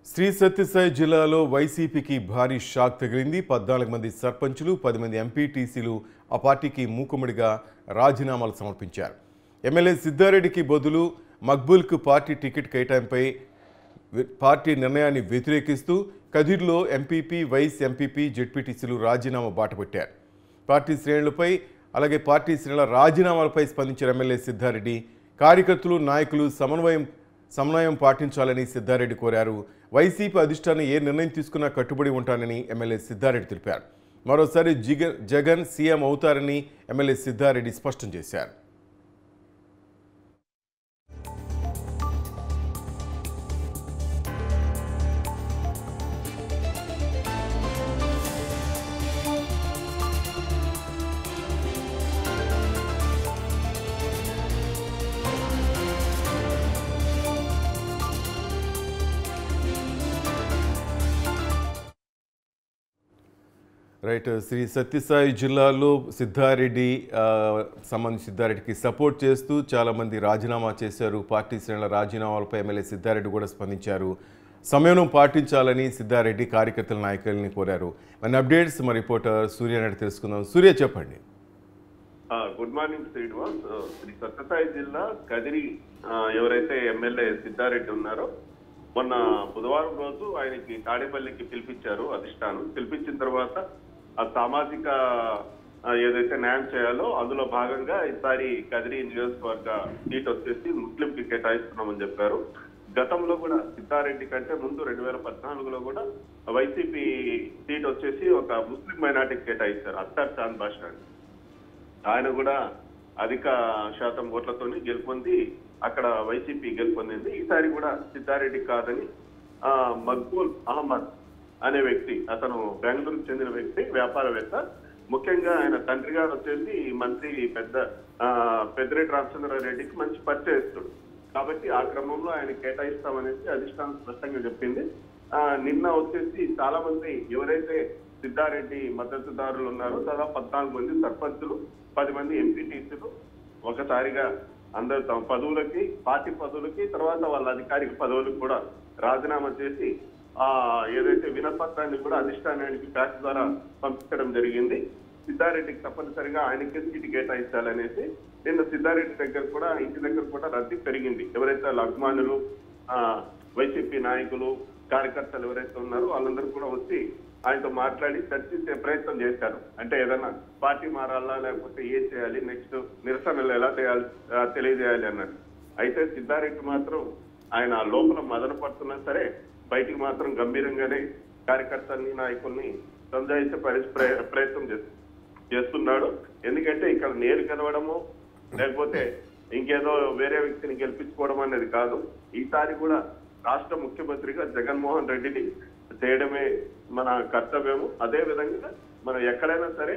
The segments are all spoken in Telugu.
శ్రీ సత్యసాయి జిల్లాలో వైసీపీకి భారీ షాక్ తగిలింది. 14 మంది సర్పంచులు, 10 మంది ఎంపీటీసీలు ఆ పార్టీకి మూకుమ్మడిగా రాజీనామాలు సమర్పించారు. ఎమ్మెల్యే సిద్ధారెడ్డికి బదులు మక్బూల్కు పార్టీ టికెట్ కేటాయింపై పార్టీ నిర్ణయాన్ని వ్యతిరేకిస్తూ కదిర్లో ఎంపీపీ, వైస్ ఎంపీపీ, జెడ్పీటీసీలు రాజీనామా బాటపట్టారు. పార్టీ శ్రేణులపై అలాగే పార్టీ శ్రేణుల రాజీనామాలపై స్పందించిన ఎమ్మెల్యే సిద్ధారెడ్డి కార్యకర్తలు, నాయకులు సమన్వయం పాటించాలని సిద్ధారెడ్డి కోరారు. వైసీపీ అధిష్టానం ఏ నిర్ణయం తీసుకున్నా కట్టుబడి ఉంటానని ఎమ్మెల్యే సిద్ధారెడ్డి తెలిపారు. మరోసారి జగన్ సీఎం అవుతారని ఎమ్మెల్యే సిద్ధారెడ్డి స్పష్టం చేశారు. రైట్, శ్రీ సత్యసాయి జిల్లాలో సిద్ధారెడ్డికి సపోర్ట్ చేస్తూ చాలామంది రాజీనామా చేశారు. పార్టీ శ్రేణుల రాజీనామాలపై ఎమ్మెల్యే సిద్ధారెడ్డి కూడా స్పందించారు. సమయం పాటించాలని సిద్ధారెడ్డి కార్యకర్తల నాయకుల్ని కోరారు. మన అప్డేట్స్ మా రిపోర్టర్ సూర్య నాయుడు తెలుసుకుందాం. సూర్య, చెప్పండి. Good morning Srinivas. శ్రీ సత్యసాయి జిల్లా కదిరి ఎవరైతే ఎమ్మెల్యే సిద్ధారెడ్డి ఉన్నారో మొన్న బుధవారం రోజు ఆయనకి తాడేపల్లికి పిలిపించారు అధిష్టానం. పిలిపించిన తర్వాత ఆ సామాజిక ఏదైతే న్యాయం చేయాలో అందులో భాగంగా ఈసారి కదిరి నియోజకవర్గ సీట్ వచ్చేసి ముస్లింకి కేటాయిస్తున్నామని చెప్పారు. గతంలో కూడా సిద్ధారెడ్డి కంటే ముందు 2014లో కూడా వైసీపీ సీట్ వచ్చేసి ఒక ముస్లిం మైనార్టీకి కేటాయించారు, అఖ్తర్ చాంద్ బాషా. ఆయన కూడా అధిక శాతం ఓట్లతో గెలుపొంది అక్కడ వైసీపీ గెలుపొందింది. ఈసారి కూడా సిద్ధారెడ్డి కాదని మక్బూల్ అహ్మద్ అనే వ్యక్తి, అతను బెంగళూరుకు చెందిన వ్యక్తి, వ్యాపారవేత్త. ముఖ్యంగా ఆయన తండ్రి గారు వచ్చేసి మంత్రి పెద్దిరెడ్డి రామచంద్రారెడ్డికి మంచి పరిచయస్తుడు కాబట్టి ఆ క్రమంలో ఆయన కేటాయిస్తామనేసి అధిష్టానం స్పష్టంగా చెప్పింది. నిన్న వచ్చేసి చాలా మంది ఎవరైతే సిద్ధారెడ్డి మద్దతుదారులు ఉన్నారో దాదాపు 14 మంది సర్పంచులు, 10 మంది ఎంపీటీసీలు ఒకసారిగా అందరు తమ పదవులకి, పార్టీ పదవులకి, తర్వాత వాళ్ళ అధికారిక పదవులకు కూడా రాజీనామా చేసి ఏదైతే వినపత్రాన్ని కూడా అధిష్టానానికి ఫ్యాక్స్ ద్వారా పంపించడం జరిగింది. సిద్ధారెడ్డికి తప్పనిసరిగా ఆయనకే సీటు కేటాయించాలనేసి నిన్న సిద్ధారెడ్డి ఇంటి దగ్గర కూడా రద్దీ పెరిగింది. ఎవరైతే అభిమానులు, వైసీపీ నాయకులు, కార్యకర్తలు ఎవరైతే ఉన్నారో వాళ్ళందరూ కూడా వచ్చి ఆయనతో మాట్లాడి చర్చించే ప్రయత్నం చేశారు. అంటే ఏదైనా పార్టీ మారాలా, లేకపోతే ఏం చేయాలి, నెక్స్ట్ నిరసనలు ఎలా తెలియజేయాలి అన్నది. అయితే సిద్ధారెడ్డి మాత్రం ఆయన లోపల మదన పడుతున్నా సరే బయటికి మాత్రం గంభీరంగానే కార్యకర్తల్ని, నాయకుల్ని సంజాయించే ప్రయత్నం చేస్తున్నాడు. ఎందుకంటే ఇక్కడ నేను గెలవడము లేకపోతే ఇంకేదో వేరే వ్యక్తిని గెలిపించుకోవడం అనేది కాదు. ఈసారి కూడా రాష్ట్ర ముఖ్యమంత్రిగా జగన్మోహన్ రెడ్డిని చేయడమే మన కర్తవ్యము. అదే విధంగా మనం ఎక్కడైనా సరే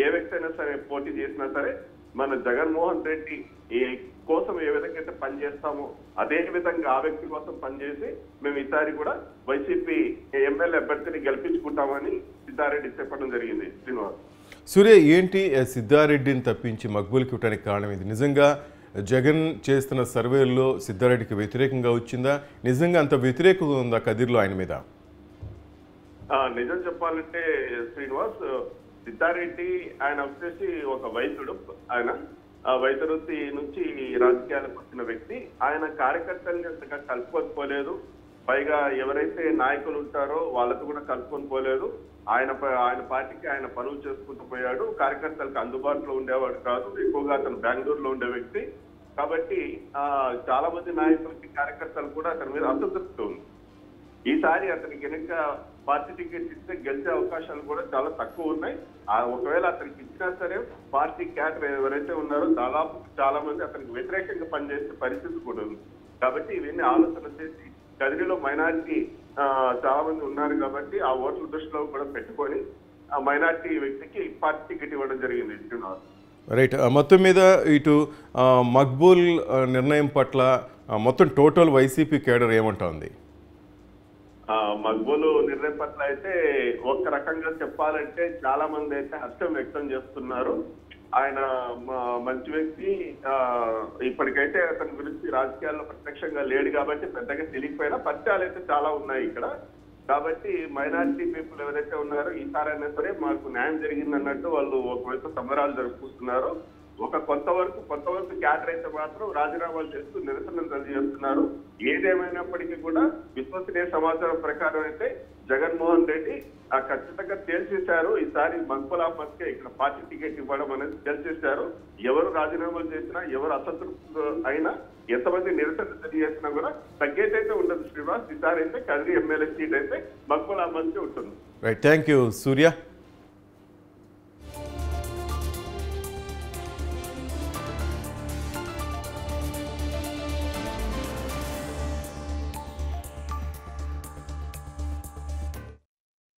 ఏ వ్యక్తి అయినా సరే పోటీ చేసినా సరే మన జగన్మోహన్ రెడ్డి కోసం ఏ విధంగా అయితే పనిచేస్తామో అదే విధంగా ఆ వ్యక్తి కోసం పనిచేసి మేము ఈసారి కూడా వైసీపీ ఎమ్మెల్యే అభ్యర్థిని గెలిపించుకుంటామని సిద్ధారెడ్డి చెప్పడం జరిగింది. శ్రీనివాస్, సూర్య, ఏంటి సిద్ధారెడ్డిని తప్పించి మక్బూల్కి ఇవ్వడానికి కారణం ఇది? నిజంగా జగన్ చేస్తున్న సర్వేల్లో సిద్ధారెడ్డికి వ్యతిరేకంగా వచ్చిందా? నిజంగా అంత వ్యతిరేకత ఉందా కదిర్లో ఆయన మీద? నిజం చెప్పాలంటే శ్రీనివాస్, సిద్ధారెడ్డి ఆయన వచ్చేసి ఒక వైద్యుడు. ఆయన వైద్య వృత్తి నుంచి రాజకీయాలకు వచ్చిన వ్యక్తి. ఆయన కార్యకర్తల్ని అంతగా కలుపుకొని, పైగా ఎవరైతే నాయకులు ఉంటారో వాళ్ళతో కూడా కలుపుకొని పోలేదు. ఆయన పార్టీకి ఆయన పనులు చేసుకుంటూ పోయాడు. కార్యకర్తలకు అందుబాటులో ఉండేవాడు కాదు. ఎక్కువగా అతను బెంగళూరులో ఉండే వ్యక్తి కాబట్టి చాలా మంది నాయకులకి, కార్యకర్తలు కూడా అతని మీద అసంతృప్తి ఉంది. ఈసారి అతనికి కనుక పార్టీ టికెట్ ఇస్తే గెలిచే అవకాశాలు కూడా చాలా తక్కువ ఉన్నాయి. ఒకవేళ అతనికి ఇచ్చినా సరే పార్టీ క్యాడర్ ఎవరైతే ఉన్నారో దాదాపు చాలా మంది అతనికి వ్యతిరేకంగా పనిచేసే పరిస్థితి కూడా ఉంది. కాబట్టి ఇవన్నీ ఆలోచన చేసి కదిరిలో మైనారిటీ చాలా మంది ఉన్నారు కాబట్టి ఆ ఓట్ల దృష్టిలో కూడా పెట్టుకొని ఆ మైనారిటీ వ్యక్తికి పార్టీ టికెట్ ఇవ్వడం జరిగింది. రైట్, మొత్తం మీద ఇటు మక్బూల్ నిర్ణయం పట్ల మొత్తం టోటల్ వైసీపీ కేడర్ ఏమంటోంది? మక్బూలు నిర్ణయం పట్ల అయితే ఒక రకంగా చెప్పాలంటే చాలా మంది అయితే హర్షం వ్యక్తం చేస్తున్నారు. ఆయన మంచి వ్యక్తి. ఇప్పటికైతే అతని గురించి రాజకీయాల్లో ప్రత్యక్షంగా లేడు కాబట్టి పెద్దగా తెలియకపోయినా పరిచయాలు అయితే చాలా ఉన్నాయి ఇక్కడ. కాబట్టి మైనారిటీ పీపుల్ ఎవరైతే ఉన్నారో ఈసారైనా సరే మాకు న్యాయం జరిగింది అన్నట్టు వాళ్ళు ఒకవైపు సంబరాలు జరుపుకుంటున్నారు. కొంతవరకు క్యాడర్ అయితే మాత్రం రాజీనామాలు చేస్తూ నిరసనలు తెలియజేస్తున్నారు. ఏదేమైనప్పటికీ కూడా విశ్వసనీయ సమాచారం ప్రకారం అయితే జగన్మోహన్ రెడ్డి ఖచ్చితంగా తేల్చేశారు. ఈసారి మక్బుల్ అహ్మద్ కే ఇక్కడ పార్టీ టికెట్ ఇవ్వడం అనేది తేల్చేశారు. ఎవరు రాజీనామాలు చేసినా, ఎవరు అసంతృప్తులు అయినా, ఎంతమంది నిరసన తెలియజేసినా కూడా తగ్గేటైతే ఉండదు శ్రీనివాస్. ఈసారి అయితే కదిరి ఎమ్మెల్యే సీట్ అయితే మక్బుల్ అహ్మద్ కే ఉంటుంది. Right, thank you Surya.